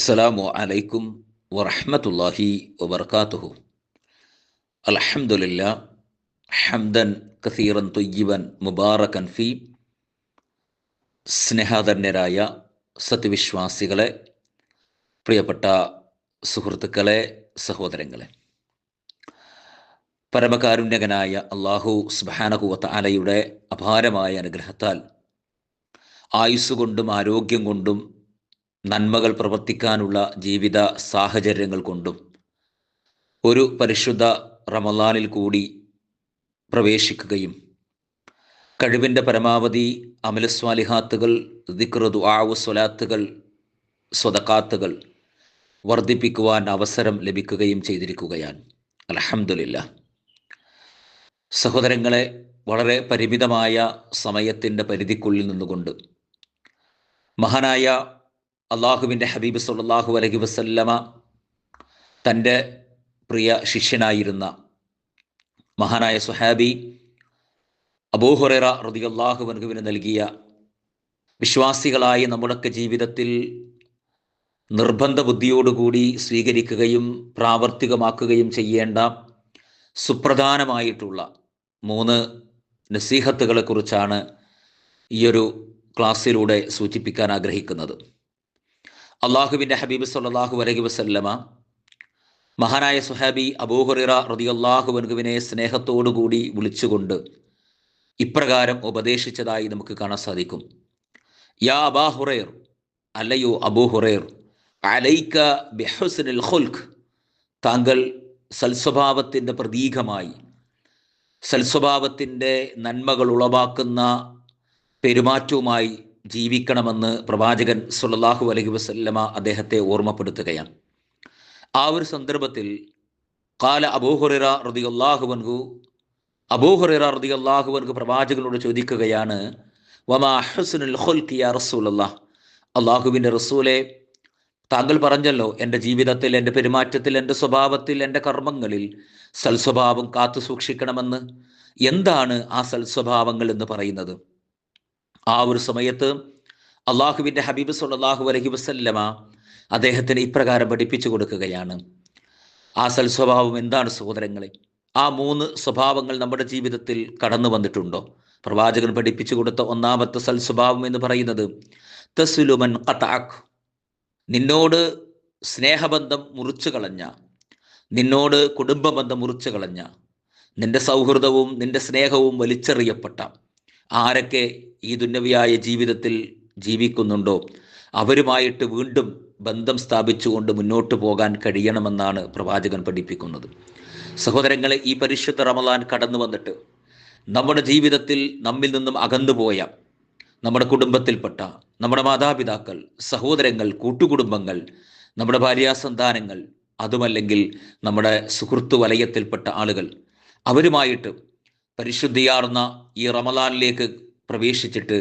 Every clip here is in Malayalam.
അസ്സലാമു അലൈക്കും വറഹ്മത്തുള്ളാഹി വബർക്കാത്തുഹു. അൽഹംദുലില്ലാ ഹംദൻ കസീറൻ ത്വയ്യിബൻ മുബാറകൻ ഫീ. സ്നേഹാധന്യരായ സത്യവിശ്വാസികളെ, പ്രിയപ്പെട്ട സുഹൃത്തുക്കളെ, സഹോദരങ്ങളെ, പരമകാരുണ്യകനായ അല്ലാഹു സുബ്ഹാനഹു വ തആലയുടെ അപാരമായ അനുഗ്രഹത്താൽ ആയുസ്സുകൊണ്ടും ആരോഗ്യം കൊണ്ടും നന്മകൾ പ്രവർത്തിക്കാനുള്ള ജീവിത സാഹചര്യങ്ങൾ കൊണ്ടും ഒരു പരിശുദ്ധ റമളാനിൽ കൂടി പ്രവേശിക്കുകയും കഴിവിൻ്റെ പരമാവധി അമലുസ്വാലിഹാത്തുകൾ, ദിക്ർ, ദുആ, സ്വലാത്തുകൾ, സ്വദഖാത്തുകൾ വർദ്ധിപ്പിക്കുവാൻ അവസരം ലഭിക്കുകയും ചെയ്തിരിക്കുകയാണ്. അൽഹംദുലില്ലാഹ്. സഹോദരങ്ങളെ, വളരെ പരിമിതമായ സമയത്തിൻ്റെ പരിധിക്കുള്ളിൽ നിന്നുകൊണ്ട് മഹാനായ അള്ളാഹുവിൻ്റെ ഹബീബ് സല്ലല്ലാഹു അലൈഹി വസല്ലമ തൻ്റെ പ്രിയ ശിഷ്യനായിരുന്ന മഹാനായ സ്വഹാബി അബൂ ഹുറൈറ റളിയല്ലാഹു അൻഹുവിന് നൽകിയ വിശ്വാസികളായ നമ്മുടെയൊക്കെ ജീവിതത്തിൽ നിർബന്ധ ബുദ്ധിയോടുകൂടി സ്വീകരിക്കുകയും പ്രാവർത്തികമാക്കുകയും ചെയ്യേണ്ട സുപ്രധാനമായിട്ടുള്ള 3 നസീഹത്തുകളെക്കുറിച്ചാണ് ഈയൊരു ക്ലാസ്സിലൂടെ സൂചിപ്പിക്കാൻ ആഗ്രഹിക്കുന്നത്. അള്ളാഹുവിൻ്റെ ഹബീബ് സല്ലല്ലാഹു അലൈഹി വസല്ലമ മഹാനായ സുഹാബി അബൂ ഹുറൈറ റളിയല്ലാഹു അൻഹുവിനെ സ്നേഹത്തോടുകൂടി വിളിച്ചുകൊണ്ട് ഇപ്രകാരം ഉപദേശിച്ചതായി നമുക്ക് കാണാൻ സാധിക്കും. യാ അബാ ഹുറൈർ, അല്ലയോ അബൂ ഹുറൈർ, അലൈക ബിഹുസ്നിൽ ഖുൽഖ്, താങ്കൾ സൽസ്വഭാവത്തിൻ്റെ പ്രതീകമായി, സൽസ്വഭാവത്തിൻ്റെ നന്മകൾ ഉളവാക്കുന്ന പെരുമാറ്റവുമായി ജീവിക്കണമെന്ന് പ്രവാചകൻ സല്ലല്ലാഹു അലൈഹി വസല്ലമ അദ്ദേഹത്തെ ഓർമ്മപ്പെടുത്തുകയാണ്. ആ ഒരു സന്ദർഭത്തിൽ ഖാല അബൂ ഹുറൈറ റളിയല്ലാഹു അൻഹു, അബൂ ഹുറൈറ റളിയല്ലാഹു അൻഹു പ്രവാചകനോട് ചോദിക്കുകയാണ്, വമാ ഹുസ്നുൽ ഖുൽഖി യാ റസൂലല്ലാഹ്, അള്ളാഹുവിൻ്റെ റസൂലെ, താങ്കൾ പറഞ്ഞല്ലോ എൻ്റെ ജീവിതത്തിൽ, എൻ്റെ പെരുമാറ്റത്തിൽ, എൻ്റെ സ്വഭാവത്തിൽ, എൻ്റെ കർമ്മങ്ങളിൽ സൽസ്വഭാവം കാത്തു സൂക്ഷിക്കണമെന്ന്. എന്താണ് ആ സൽസ്വഭാവങ്ങൾ എന്ന് പറയുന്നത്? ആ ഒരു സമയത്ത് അള്ളാഹുവിൻ്റെ ഹബീബ് സല്ലല്ലാഹു അലൈഹി വസല്ലമ അദ്ദേഹത്തിന് ഇപ്രകാരം പഠിപ്പിച്ചു കൊടുക്കുകയാണ്. ആ സൽസ്വഭാവം എന്താണ് സഹോദരങ്ങളെ? ആ 3 സ്വഭാവങ്ങൾ നമ്മുടെ ജീവിതത്തിൽ കടന്നു വന്നിട്ടുണ്ടോ? പ്രവാചകൻ പഠിപ്പിച്ചു കൊടുത്ത ഒന്നാമത്തെ സൽസ്വഭാവം എന്ന് പറയുന്നത് തസ്ലുമൻ ഖതഅക്, നിന്നോട് സ്നേഹബന്ധം മുറിച്ചു കളഞ്ഞ, നിന്നോട് കുടുംബബന്ധം മുറിച്ചു കളഞ്ഞ, നിന്റെ സൗഹൃദവും നിന്റെ സ്നേഹവും വലിച്ചെറിയപ്പെട്ട ആരൊക്കെ ഈ ദുന്യവിയായ ജീവിതത്തിൽ ജീവിക്കുന്നുണ്ടോ അവരുമായിട്ട് വീണ്ടും ബന്ധം സ്ഥാപിച്ചുകൊണ്ട് മുന്നോട്ട് പോകാൻ കഴിയണമെന്നാണ് പ്രവാചകൻ പഠിപ്പിക്കുന്നത്. സഹോദരങ്ങളെ, ഈ പരിശുദ്ധ റമളാൻ കടന്നു വന്നിട്ട് നമ്മുടെ ജീവിതത്തിൽ നമ്മിൽ നിന്നും അകന്നുപോയ നമ്മുടെ കുടുംബത്തിൽപ്പെട്ട നമ്മുടെ മാതാപിതാക്കൾ, സഹോദരങ്ങൾ, കൂട്ടുകുടുംബങ്ങൾ, നമ്മുടെ ഭാര്യാസന്താനങ്ങൾ, അതുമല്ലെങ്കിൽ നമ്മുടെ സുഹൃത്തു വലയത്തിൽപ്പെട്ട ആളുകൾ, അവരുമായിട്ട് പരിശുദ്ധിയാർന്ന ഈ റമളാനിലേക്ക് പ്രവേശിച്ചിട്ട്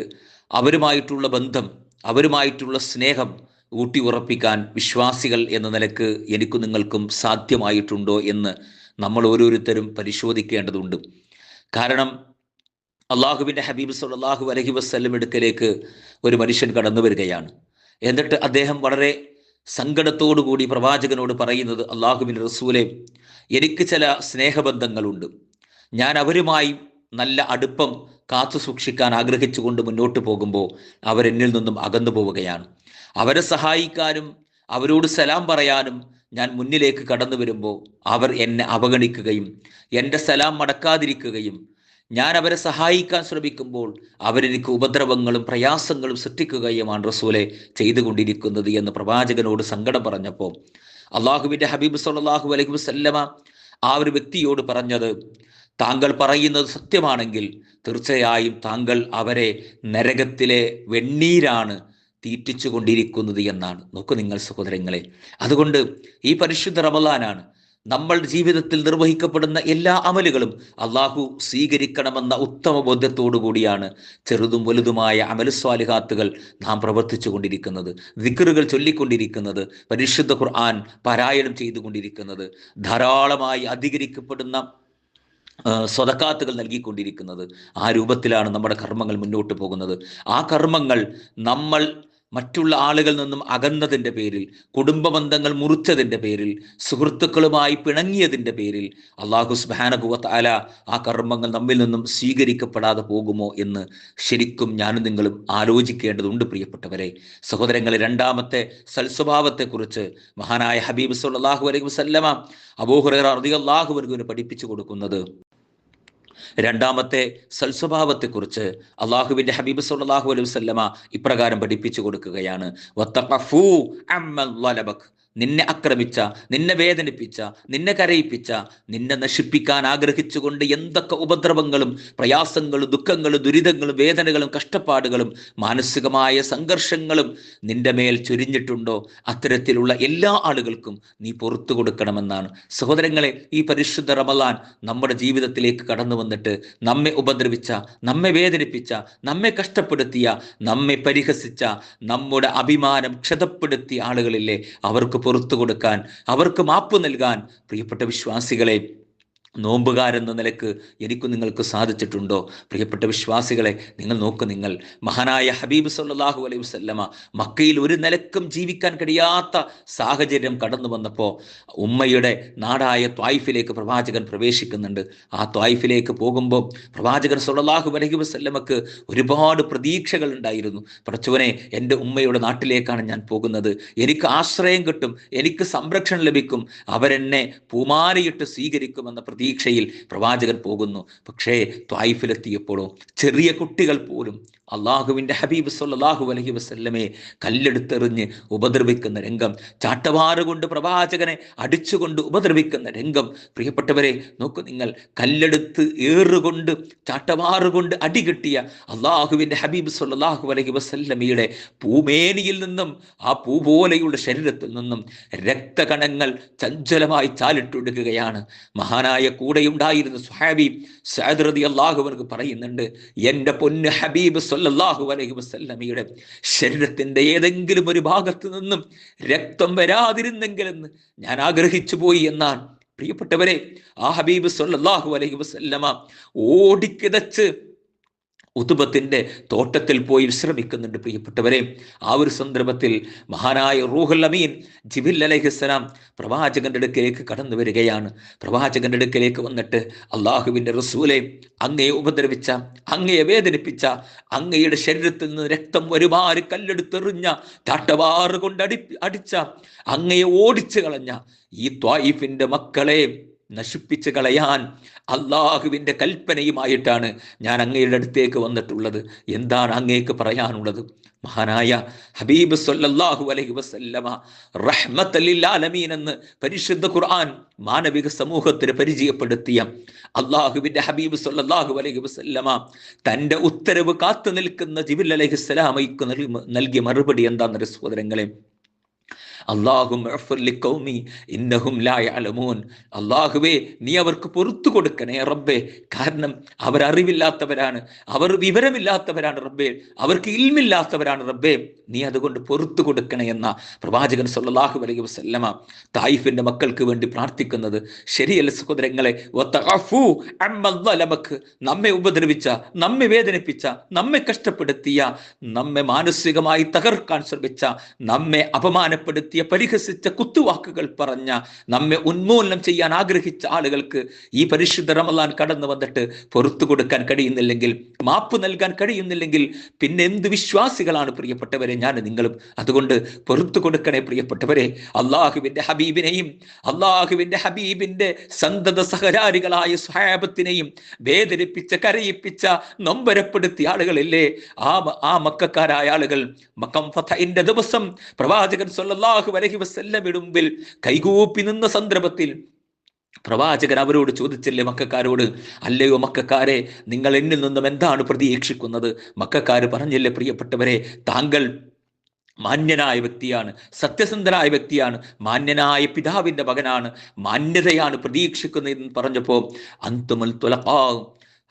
അവരുമായിട്ടുള്ള ബന്ധം, അവരുമായിട്ടുള്ള സ്നേഹം ഊട്ടി ഉറപ്പിക്കാൻ വിശ്വാസികൾ എന്ന നിലക്ക് എനിക്കും നിങ്ങൾക്കും സാധ്യമായിട്ടുണ്ടോ എന്ന് നമ്മൾ ഓരോരുത്തരും പരിശോധിക്കേണ്ടതുണ്ട്. കാരണം അള്ളാഹുവിൻ്റെ ഹബീബ് സല്ലല്ലാഹു അലൈഹി വസല്ലം അടുക്കലേക്ക് ഒരു മനുഷ്യൻ കടന്നു വരികയാണ്. എന്നിട്ട് അദ്ദേഹം വളരെ സങ്കടത്തോടു കൂടി പ്രവാചകനോട് പറയുന്നത്, അള്ളാഹുവിൻ്റെ റസൂലെ, എനിക്ക് ചില സ്നേഹബന്ധങ്ങളുണ്ട്, ഞാൻ അവരുമായി നല്ല അടുപ്പം കാത്തു സൂക്ഷിക്കാൻ ആഗ്രഹിച്ചുകൊണ്ട് മുന്നോട്ട് പോകുമ്പോൾ അവരെന്നിൽ നിന്നും അകന്നു പോവുകയാണ്. അവരെ സഹായിക്കാനും അവരോട് സലാം പറയാനും ഞാൻ മുന്നിലേക്ക് കടന്നു വരുമ്പോൾ അവർ എന്നെ അവഗണിക്കുകയും എൻ്റെ സലാം മടക്കാതിരിക്കുകയും ഞാൻ അവരെ സഹായിക്കാൻ ശ്രമിക്കുമ്പോൾ അവരെനിക്ക് ഉപദ്രവങ്ങളും പ്രയാസങ്ങളും സൃഷ്ടിക്കുകയുമാണ് റസൂലെ ചെയ്തുകൊണ്ടിരിക്കുന്നത് എന്ന് പ്രവാചകനോട് സങ്കടം പറഞ്ഞപ്പോൾ അള്ളാഹുവിൻ്റെ ഹബീബ് സല്ലല്ലാഹു അലൈഹി വസല്ലമ ആ ഒരു വ്യക്തിയോട് പറഞ്ഞത്, താങ്കൾ പറയുന്നത് സത്യമാണെങ്കിൽ തീർച്ചയായും താങ്കൾ അവരെ നരകത്തിലെ വെണ്ണീരാണ് തീറ്റിച്ചു കൊണ്ടിരിക്കുന്നത് എന്നാണ്. നോക്കൂ നിങ്ങൾ സഹോദരങ്ങളെ, അതുകൊണ്ട് ഈ പരിശുദ്ധ റമളാനാണ് നമ്മളുടെ ജീവിതത്തിൽ നിർവഹിക്കപ്പെടുന്ന എല്ലാ അമലുകളും അള്ളാഹു സ്വീകരിക്കണമെന്ന ഉത്തമ ബോധ്യത്തോടു കൂടിയാണ് ചെറുതും വലുതുമായ അമലുസ്വാലിഹാത്തുകൾ നാം പ്രവർത്തിച്ചു കൊണ്ടിരിക്കുന്നത്, ദിക്റുകൾ ചൊല്ലിക്കൊണ്ടിരിക്കുന്നത്, പരിശുദ്ധ ഖുർആൻ പാരായണം ചെയ്തുകൊണ്ടിരിക്കുന്നത്, ധാരാളമായി അധികരിക്കപ്പെടുന്ന സ്വതക്കാത്തുകൾ നൽകിക്കൊണ്ടിരിക്കുന്നത്. ആ രൂപത്തിലാണ് നമ്മുടെ കർമ്മങ്ങൾ മുന്നോട്ട് പോകുന്നത്. ആ കർമ്മങ്ങൾ നമ്മൾ മറ്റുള്ള ആളുകളിൽ നിന്നും അകന്നതിൻ്റെ പേരിൽ, കുടുംബ ബന്ധങ്ങൾ മുറിച്ചതിൻ്റെ പേരിൽ, സുഹൃത്തുക്കളുമായി പിണങ്ങിയതിൻ്റെ പേരിൽ അള്ളാഹു സുബ്ഹാനഹു വ തആല ആ കർമ്മങ്ങൾ നമ്മിൽ നിന്നും സ്വീകരിക്കപ്പെടാതെ പോകുമോ എന്ന് ശരിക്കും ഞാനും നിങ്ങളും ആലോചിക്കേണ്ടതുണ്ട് പ്രിയപ്പെട്ടവരെ. സഹോദരങ്ങളെ, രണ്ടാമത്തെ സൽസ്വഭാവത്തെക്കുറിച്ച് മഹാനായ ഹബീബ് സല്ലല്ലാഹു അലൈഹി വസല്ലമ അബൂ ഹുറൈറ റളിയല്ലാഹു അൻഹുവിന് പഠിപ്പിച്ചു കൊടുക്കുന്നത്, രണ്ടാമത്തെ സൽസ്വഭാവത്തെക്കുറിച്ച് അള്ളാഹുവിൻ്റെ ഹബീബ് സല്ലല്ലാഹു അലൈഹി വസല്ലമ ഇപ്രകാരം പഠിപ്പിച്ചു കൊടുക്കുകയാണ്: വത്തഖഫൂ അമ്മൻ ളലബക്. നിന്നെ ആക്രമിച്ച, നിന്നെ വേദനിപ്പിച്ച, നിന്നെ കരയിപ്പിച്ച, നിന്നെ നശിപ്പിക്കാൻ ആഗ്രഹിച്ചുകൊണ്ട് എന്തൊക്കെ ഉപദ്രവങ്ങളും പ്രയാസങ്ങളും ദുഃഖങ്ങളും ദുരിതങ്ങളും വേദനകളും കഷ്ടപ്പാടുകളും മാനസികമായ സംഘർഷങ്ങളും നിന്റെ മേൽ ചൊരിഞ്ഞിട്ടുണ്ടോ, അത്തരത്തിലുള്ള എല്ലാ ആളുകൾക്കും നീ പുറത്തു കൊടുക്കണമെന്നാണ്. സഹോദരങ്ങളെ, ഈ പരിശുദ്ധ റമളാൻ നമ്മുടെ ജീവിതത്തിലേക്ക് കടന്നു വന്നിട്ട് നമ്മെ ഉപദ്രവിച്ച, നമ്മെ വേദനിപ്പിച്ച, നമ്മെ കഷ്ടപ്പെടുത്തിയ, നമ്മെ പരിഹസിച്ച, നമ്മുടെ അഭിമാനം ക്ഷതപ്പെടുത്തിയ ആളുകളില്ലേ, അവർക്ക് പുറത്തു കൊടുക്കാൻ, അവർക്ക് മാപ്പ് നൽകാൻ പ്രിയപ്പെട്ട വിശ്വാസികളെ, നോമ്പുകാരെന്ന നിലക്ക് എനിക്കും നിങ്ങൾക്ക് സാധിച്ചിട്ടുണ്ടോ? പ്രിയപ്പെട്ട വിശ്വാസികളെ, നിങ്ങൾ നോക്ക്, നിങ്ങൾ മഹാനായ ഹബീബ് സല്ലല്ലാഹു അലൈഹി വസല്ലമ മക്കയിൽ ഒരു നിലക്കും ജീവിക്കാൻ കഴിയാത്ത സാഹചര്യം കടന്നു വന്നപ്പോൾ ഉമ്മയുടെ നാടായ ത്വായിഫിലേക്ക് പ്രവാചകൻ പ്രവേശിക്കുന്നുണ്ട്. ആ ത്വായിഫിലേക്ക് പോകുമ്പോൾ പ്രവാചകൻ സല്ലല്ലാഹു അലൈഹി വസല്ലമക്ക് ഒരുപാട് പ്രതീക്ഷകൾ ഉണ്ടായിരുന്നു. പടച്ചവനെ, എൻ്റെ ഉമ്മയുടെ നാട്ടിലേക്കാണ് ഞാൻ പോകുന്നത്, എനിക്ക് ആശ്രയം കിട്ടും, എനിക്ക് സംരക്ഷണം ലഭിക്കും, അവരെന്നെ പൂമാലയിട്ട് സ്വീകരിക്കുമെന്ന പ്രതീക്ഷയിൽ പ്രവാചകൻ പോകുന്നു. പക്ഷേ ത്വായിഫിലെത്തിയപ്പോഴോ ചെറിയ കുട്ടികൾ പോലും അള്ളാഹുവിൻ്റെ ഹബീബ് സല്ലല്ലാഹു അലൈഹി വസല്ലമയെ കല്ലെടുത്തെറിഞ്ഞ് ഉപദ്രവിക്കുന്ന രംഗം, ചാട്ടവാറ് കൊണ്ട് പ്രവാചകനെ അടിച്ചുകൊണ്ട് ഉപദ്രവിക്കുന്ന രംഗം. പ്രിയപ്പെട്ടവരെ, നോക്കൂ നിങ്ങൾ, കല്ലെടുത്ത് ഏറുകൊണ്ട് ചാട്ടവാറ് കൊണ്ട് അടികിട്ടിയ അള്ളാഹുവിൻ്റെ ഹബീബ് സല്ലല്ലാഹു അലൈഹി വസല്ലമയുടെ പൂമേനിയിൽ നിന്നും, ആ പൂ പോലെയുള്ള ശരീരത്തിൽ നിന്നും രക്തകണങ്ങൾ ചഞ്ചലമായി ചാലിട്ടൊടുക്കുകയാണ്. മഹാനായ കൂടെയുണ്ടായിരുന്ന സ്വഹാബി സഅദ് റളിയല്ലാഹു അൻഹു പറയുന്നുണ്ട്, എൻ്റെ പൊന്ന് ഹബീബ് സല്ലല്ലാഹു അലൈഹി വസല്ലമയുടെ ശരീരത്തിന്റെ ഏതെങ്കിലും ഒരു ഭാഗത്ത് നിന്നും രക്തം വരാതിരുന്നെങ്കിലെന്ന് ഞാൻ ആഗ്രഹിച്ചു പോയി എന്നാണ്. പ്രിയപ്പെട്ടവരെ, ആ ഹബീബ് സല്ലല്ലാഹു അലൈഹി വസല്ലമ ഓടിക്കിതച്ച് ഉതുബത്തിന്റെ തോട്ടത്തിൽ പോയി വിശ്രമിക്കുന്നുണ്ട്. പ്രിയപ്പെട്ടവരെ, ആ ഒരു സന്ദർഭത്തിൽ മഹാനായ റൂഹുൽ അമീൻ ജിബ്രീൽ അലൈഹിസ്സലാം പ്രവാചകന്റെ അടുക്കലേക്ക് കടന്നു വരികയാണ്. പ്രവാചകന്റെ അടുക്കലേക്ക് വന്നിട്ട്, അള്ളാഹുവിൻ്റെ റസൂലെ, അങ്ങയെ ഉപദ്രവിച്ച, അങ്ങയെ വേദനിപ്പിച്ച, അങ്ങയുടെ ശരീരത്തിൽ നിന്ന് രക്തം ഒരുപാട് കല്ലെടുത്തെറിഞ്ഞ, ചാട്ടവാറ് കൊണ്ട് അടിച്ച, അങ്ങയെ ഓടിച്ചു കളഞ്ഞ ഈ ത്വായിഫിന്റെ മക്കളെ നശിപ്പിച്ച് കളയാൻ അള്ളാഹുവിൻ്റെ കൽപ്പനയുമായിട്ടാണ് ഞാൻ അങ്ങയുടെ അടുത്തേക്ക് വന്നിട്ടുള്ളത്. എന്താണ് അങ്ങേക്ക് പറയാനുള്ളത്? മഹാനായ ഹബീബ് സല്ലല്ലാഹു അലൈഹി വസല്ലമ റഹ്മത്തൽ ലിൽ ആലമീൻ എന്ന് പരിശുദ്ധ ഖുർആൻ മാനവിക സമൂഹത്തിന് പരിചയപ്പെടുത്തിയ അള്ളാഹുവിൻ്റെ ഹബീബ് സല്ലല്ലാഹു അലൈഹി വസല്ലമ തൻ്റെ ഉത്തരവ് കാത്തു നിൽക്കുന്ന ജിബ്രീൽ അലൈഹിസ്സലാമയ്ക്ക് നൽകിയ മറുപടി എന്താണെന്ന് സഹോദരങ്ങളെ, അള്ളാഹുവേ, നീ അവർക്ക് പുറത്തു കൊടുക്കണേ റബ്ബേ, കാരണം അവർ അറിവില്ലാത്തവരാണ്, അവർ വിവരമില്ലാത്തവരാണ് റബ്ബേ, അവർക്ക് ഇൽമില്ലാത്തവരാണ് റബ്ബേ, നീ അതുകൊണ്ട് പുറത്തു കൊടുക്കണേ എന്ന പ്രവാചകൻ സല്ലല്ലാഹു അലൈഹി വസല്ലമ തായിഫിന്റെ മക്കൾക്ക് വേണ്ടി പ്രാർത്ഥിക്കുന്നത് ശരിയല്ല സഹോദരങ്ങളെ? നമ്മെ ഉപദ്രവിച്ച, നമ്മെ വേദനിപ്പിച്ച, നമ്മെ കഷ്ടപ്പെടുത്തിയ, നമ്മെ മാനസികമായി തകർക്കാൻ ശ്രമിച്ച, നമ്മെ അപമാനപ്പെടുത്തിയ, പരിഹസിച്ച, കുത്തുവാക്കുകൾ പറഞ്ഞ, നമ്മെ ഉന്മൂലനം ചെയ്യാൻ ആഗ്രഹിച്ച ആളുകൾക്ക് ഈ പരിശുദ്ധ റമളാൻ കടന്നു വന്നിട്ട് പുറത്തു കൊടുക്കാൻ കഴിയുന്നില്ലെങ്കിൽ, മാപ്പ് നൽകാൻ കഴിയുന്നില്ലെങ്കിൽ, പിന്നെ എന്ത് വിശ്വാസികളാണ് പ്രിയപ്പെട്ടവരെ ഞാൻ നിങ്ങളും? അതുകൊണ്ട് പുറത്തു കൊടുക്കണേ പ്രിയപ്പെട്ടവരെ. അള്ളാഹുവിന്റെ ഹബീബിനെയും അള്ളാഹുവിന്റെ ഹബീബിന്റെ സന്തത സഹചാരികളായ സ്വഹാബത്തിനെയും വേദനിപ്പിച്ച, കരയിപ്പിച്ച, നൊമ്പരപ്പെടുത്തിയ ആളുകളില്ലേ, ആ മക്കക്കാരായ ആളുകൾ മക്കം ഫതഹിന്റെ ദിവസം പ്രവാചകൻ സല്ലല്ലാഹു അലൈഹി വസല്ലമയുടെ മുമ്പിൽ കൈകൂപ്പി നിന്ന സന്ദർഭത്തിൽ പ്രവാചകൻ അവരോട് ചോദിച്ചില്ലേ, മക്കക്കാരോട്, അല്ലയോ മക്കക്കാരെ, നിങ്ങൾ എന്നിൽ നിന്നും എന്താണ് പ്രതീക്ഷിക്കുന്നത്? മക്കക്കാര് പറഞ്ഞില്ലേ, പ്രിയപ്പെട്ടവരെ, താങ്കൾ മാന്യനായ വ്യക്തിയാണ്, സത്യസന്ധനായ വ്യക്തിയാണ്, മാന്യനായ പിതാവിന്റെ മകനാണ്, മാന്യതയാണ് പ്രതീക്ഷിക്കുന്നതെന്ന് പറഞ്ഞപ്പോ, അന്തുമുൽ തുലഖാ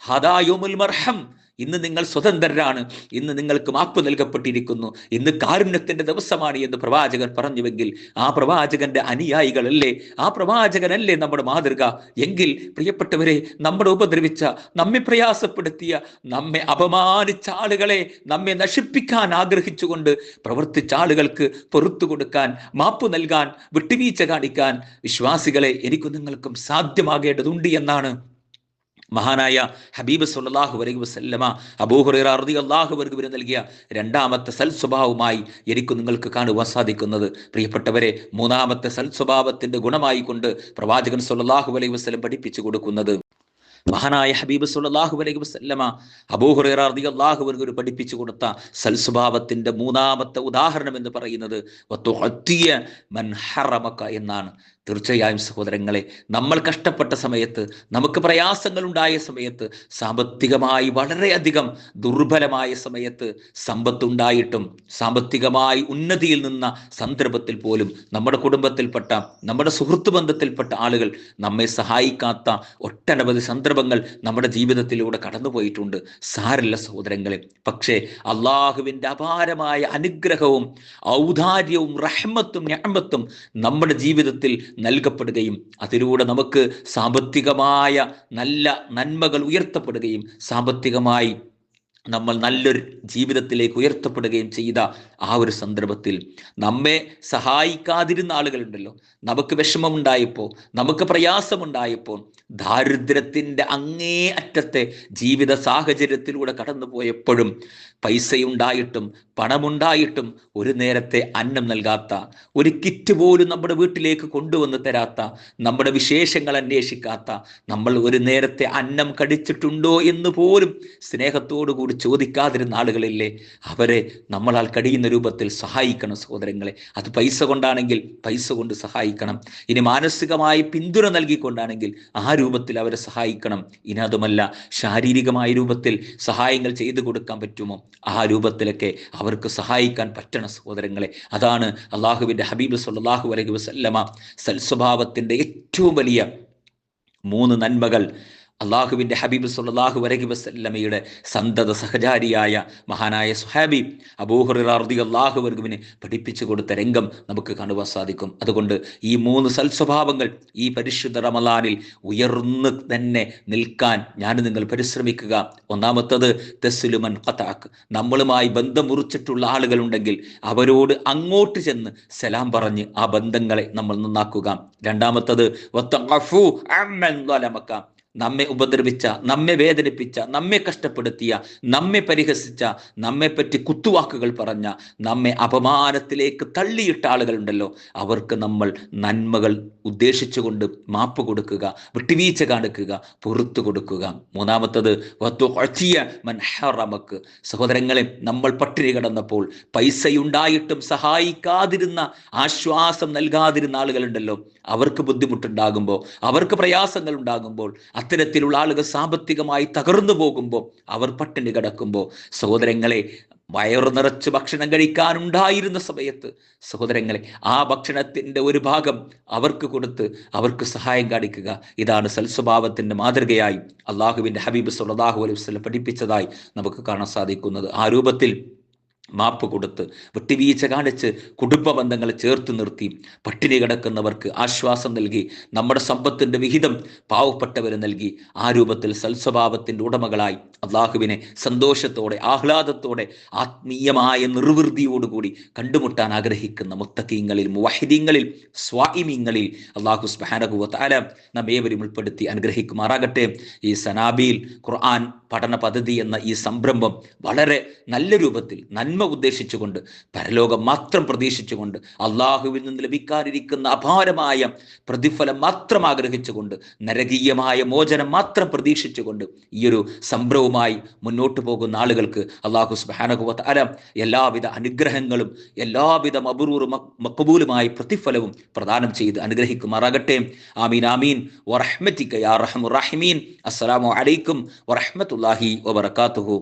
ഹദാ യൗമുൽ മർഹം, ഇന്ന് നിങ്ങൾ സ്വതന്ത്രരാണ്, ഇന്ന് നിങ്ങൾക്ക് മാപ്പ് നൽകപ്പെട്ടിരിക്കുന്നു, ഇന്ന് കാരുണ്യത്തിന്റെ ദിവസമാണ് എന്ന് പ്രവാചകൻ പറഞ്ഞുവെങ്കിൽ ആ പ്രവാചകന്റെ അനുയായികളല്ലേ, ആ പ്രവാചകനല്ലേ നമ്മുടെ മാതൃക? എങ്കിൽ പ്രിയപ്പെട്ടവരെ, നമ്മളെ ഉപദ്രവിച്ച, നമ്മെ പ്രയാസപ്പെടുത്തിയ, നമ്മെ അപമാനിച്ച ആളുകളെ, നമ്മെ നശിപ്പിക്കാൻ ആഗ്രഹിച്ചുകൊണ്ട് പ്രവർത്തിച്ച ആളുകൾക്ക് പുറത്തു കൊടുക്കാൻ, മാപ്പ് നൽകാൻ, വിട്ടുവീഴ്ച കാണിക്കാൻ വിശ്വാസികളെ എനിക്കും നിങ്ങൾക്കും സാധ്യമാകേണ്ടതുണ്ട് എന്നാണ് മഹാനായ ഹബീബ് സല്ലല്ലാഹു അലൈഹി വസല്ലമ അബൂ ഹുറൈറ റളിയല്ലാഹു അൻഹു നൽകിയ രണ്ടാമത്തെ സൽസ്വഭാവമായി എനിക്കും നിങ്ങൾക്ക് കാണുവാൻ സാധിക്കുന്നത്. പ്രിയപ്പെട്ടവരെ, മൂന്നാമത്തെ സൽസ്വഭാവത്തിന്റെ ഗുണമായി കൊണ്ട് പ്രവാചകൻ സല്ലല്ലാഹു അലൈഹി വസല്ലം പഠിപ്പിച്ചു കൊടുക്കുന്നത്, മഹാനായ ഹബീബ് സല്ലല്ലാഹു അലൈഹി വസല്ലമ അബൂ ഹുറൈറ റളിയല്ലാഹു അൻഹു പഠിപ്പിച്ചു കൊടുത്ത സൽസ്വഭാവത്തിന്റെ മൂന്നാമത്തെ ഉദാഹരണം എന്ന് പറയുന്നത് വതുഅത്തിയ മൻ ഹറമക എന്നാണ്. തീർച്ചയായും സഹോദരങ്ങളെ, നമ്മൾ കഷ്ടപ്പെട്ട സമയത്ത്, നമുക്ക് പ്രയാസങ്ങൾ ഉണ്ടായ സമയത്ത്, സാമ്പത്തികമായി വളരെയധികം ദുർബലമായ സമയത്ത്, സമ്പത്തുണ്ടായിട്ടും സാമ്പത്തികമായി ഉന്നതിയിൽ നിന്ന സന്ദർഭത്തിൽ പോലും നമ്മുടെ കുടുംബത്തിൽപ്പെട്ട, നമ്മുടെ സുഹൃത്ത് ബന്ധത്തിൽപ്പെട്ട ആളുകൾ നമ്മെ സഹായിക്കാത്ത ഒട്ടനവധി സന്ദർഭങ്ങൾ നമ്മുടെ ജീവിതത്തിലൂടെ കടന്നുപോയിട്ടുണ്ട്. സാരല്ല സഹോദരങ്ങളെ, പക്ഷേ അള്ളാഹുവിൻ്റെ അപാരമായ അനുഗ്രഹവും ഔദാര്യവും റഹ്മത്തും നിഅമത്തും നമ്മുടെ ജീവിതത്തിൽ നൽകപ്പെടുകയും അതിലൂടെ നമുക്ക് സാമ്പത്തികമായ നല്ല നന്മകൾ ഉയർത്തപ്പെടുകയും സാമ്പത്തികമായി നമ്മൾ നല്ലൊരു ജീവിതത്തിലേക്ക് ഉയർത്തപ്പെടുകയും ചെയ്ത ആ ഒരു സന്ദർഭത്തിൽ നമ്മെ സഹായിക്കാതിരുന്ന ആളുകളുണ്ടല്ലോ, നമുക്ക് വിഷമമുണ്ടായപ്പോൾ, നമുക്ക് പ്രയാസമുണ്ടായപ്പോൾ, ദാരിദ്ര്യത്തിൻ്റെ അങ്ങേ അറ്റത്തെ ജീവിത സാഹചര്യത്തിലൂടെ കടന്നുപോയപ്പോഴും പൈസയുണ്ടായിട്ടും പണമുണ്ടായിട്ടും ഒരു നേരത്തെ അന്നം നൽകാത്ത, ഒരു കിറ്റ് പോലും നമ്മുടെ വീട്ടിലേക്ക് കൊണ്ടുവന്ന് തരാത്ത, നമ്മുടെ വിശേഷങ്ങൾ അന്വേഷിക്കാത്ത, നമ്മൾ ഒരു നേരത്തെ അന്നം കടിച്ചിട്ടുണ്ടോ എന്ന് പോലും സ്നേഹത്തോടു കൂടി ചോദിക്കാതിരുന്ന ആളുകളില്ലേ, അവരെ നമ്മളാൽ കഴിയുന്ന രൂപത്തിൽ സഹായിക്കണം സഹോദരങ്ങളെ. അത് പൈസ കൊണ്ടാണെങ്കിൽ പൈസ കൊണ്ട് സഹായിക്കണം, ഇനി മാനസികമായി പിന്തുണ നൽകിക്കൊണ്ടാണെങ്കിൽ ആ രൂപത്തിൽ അവരെ സഹായിക്കണം. ഇനി അതുമല്ല, ശാരീരികമായ രൂപത്തിൽ സഹായങ്ങൾ ചെയ്തു കൊടുക്കാൻ പറ്റുമോ ആ രൂപത്തിലൊക്കെ അവർക്ക് സഹായിക്കാൻ പറ്റണം സഹോദരങ്ങളെ. അതാണ് അള്ളാഹുവിൻ്റെ ഹബീബ് സല്ലല്ലാഹു അലൈഹി വസല്ലമ സൽസ്വഭാവത്തിൻ്റെ ഏറ്റവും വലിയ 3 നന്മകൾ അള്ളാഹുവിൻ്റെ ഹബീബ് സല്ലല്ലാഹു അലൈഹി വസല്ലമയുടെ സന്തത സഹചാരിയായ മഹാനായ സ്വഹാബി അബൂ ഹുറൈറ റളിയല്ലാഹു അൻഹുവിനെ പഠിപ്പിച്ചു കൊടുത്ത രംഗം നമുക്ക് കാണുവാൻ സാധിക്കും. അതുകൊണ്ട് ഈ 3 സൽസ്വഭാവങ്ങൾ ഈ പരിശുദ്ധ റമളാനിൽ ഉയർന്നു തന്നെ നിൽക്കാൻ നിങ്ങൾ പരിശ്രമിക്കുക. ഒന്നാമത്തത് തസ്ലുമൻ ഖതഅക്, നമ്മളുമായി ബന്ധം മുറിച്ചിട്ടുള്ള ആളുകളുണ്ടെങ്കിൽ അവരോട് അങ്ങോട്ട് ചെന്ന് സലാം പറഞ്ഞ് ആ ബന്ധങ്ങളെ നമ്മൾ നന്നാക്കുക. രണ്ടാമത്തത് വതഖഫു അമ്മൻ ളലമക, നമ്മെ ഉപദ്രവിച്ച, നമ്മെ വേദനിപ്പിച്ച, നമ്മെ കഷ്ടപ്പെടുത്തിയ, നമ്മെ പരിഹസിച്ച, നമ്മെപ്പറ്റി കുത്തുവാക്കുകൾ പറഞ്ഞ, നമ്മെ അപമാനത്തിലേക്ക് തള്ളിയിട്ട ആളുകളുണ്ടല്ലോ, അവർക്ക് നമ്മൾ നന്മകൾ ഉദ്ദേശിച്ചുകൊണ്ട് മാപ്പ് കൊടുക്കുക, വിട്ടുവീഴ്ച കാണിക്കുക, പുറത്തു കൊടുക്കുക. മൂന്നാമത്തത് മൻ ഹറമക, സഹോദരങ്ങളെ, നമ്മൾ പട്ടിണി കിടന്നപ്പോൾ പൈസയുണ്ടായിട്ടും സഹായിക്കാതിരുന്ന, ആശ്വാസം നൽകാതിരുന്ന ആളുകളുണ്ടല്ലോ, അവർക്ക് ബുദ്ധിമുട്ടുണ്ടാകുമ്പോൾ, അവർക്ക് പ്രയാസങ്ങൾ ഉണ്ടാകുമ്പോൾ, അത്തരത്തിലുള്ള ആളുകൾ സാമ്പത്തികമായി തകർന്നു പോകുമ്പോൾ, അവർ പട്ടിണി കിടക്കുമ്പോൾ, സഹോദരങ്ങളെ, വയറു നിറച്ച് ഭക്ഷണം കഴിക്കാനുണ്ടായിരുന്ന സമയത്ത് സഹോദരങ്ങളെ ആ ഭക്ഷണത്തിൻ്റെ ഒരു ഭാഗം അവർക്ക് കൊടുത്ത് അവർക്ക് സഹായം കാണിക്കുക. ഇതാണ് സൽസ്വഭാവത്തിൻ്റെ മാതൃകയായി അള്ളാഹുവിൻ്റെ ഹബീബ് സല്ലല്ലാഹു അലൈഹി വസല്ലം പഠിപ്പിച്ചതായി നമുക്ക് കാണാൻ സാധിക്കുന്നത്. ആ രൂപത്തിൽ മാപ്പ് കൊടുത്ത് വിട്ടുവീഴ്ച കാണിച്ച് കുടുംബ ബന്ധങ്ങളെ ചേർത്ത് നിർത്തി പട്ടിണി കിടക്കുന്നവർക്ക് ആശ്വാസം നൽകി നമ്മുടെ സമ്പത്തിൻ്റെ വിഹിതം പാവപ്പെട്ടവന് നൽകി ആ രൂപത്തിൽ സൽസ്വഭാവത്തിൻ്റെ ഉടമകളായി അള്ളാഹുവിനെ സന്തോഷത്തോടെ ആഹ്ലാദത്തോടെ ആത്മീയമായ നിർവൃതിയോടുകൂടി കണ്ടുമുട്ടാൻ ആഗ്രഹിക്കുന്ന മുത്തഖീങ്ങളിൽ, മുവഹിദീങ്ങളിൽ, സ്വാഇമീങ്ങളിൽ അള്ളാഹു സുബ്ഹാനഹു വ തആല നമ്മേവരും ഉൾപ്പെടുത്തി അനുഗ്രഹിക്കുമാറാകട്ടെ. ഈ സനാബീൽ ഖുർആൻ പഠന പദ്ധതി എന്ന ഈ സംരംഭം വളരെ നല്ല രൂപത്തിൽ നന്മ ഉദ്ദേശിച്ചുകൊണ്ട്, പരലോകം മാത്രം പ്രതീക്ഷിച്ചുകൊണ്ട്, അള്ളാഹുവിൽ നിന്ന് ലഭിക്കാനിരിക്കുന്ന അപാരമായ പ്രതിഫലം മാത്രം ആഗ്രഹിച്ചുകൊണ്ട്, നരകീയമായ മോചനം മാത്രം പ്രതീക്ഷിച്ചുകൊണ്ട് ഈ ഒരു സംരംഭവുമായി മുന്നോട്ട് പോകുന്ന ആളുകൾക്ക് അള്ളാഹു സുബ്ഹാനഹു വ തആല എല്ലാവിധ അനുഗ്രഹങ്ങളും എല്ലാവിധ മഖ്ബൂലുമായ പ്രതിഫലവും പ്രദാനം ചെയ്ത് അനുഗ്രഹിക്കുമാറാകട്ടെ. ആമീൻ ആമീൻ വറഹ്മതിക യാ അർഹമുർ റഹീമീൻ. അസ്സലാമു അലൈക്കും വറഹ്മത്തുള്ളാഹി വബറകാതുഹു.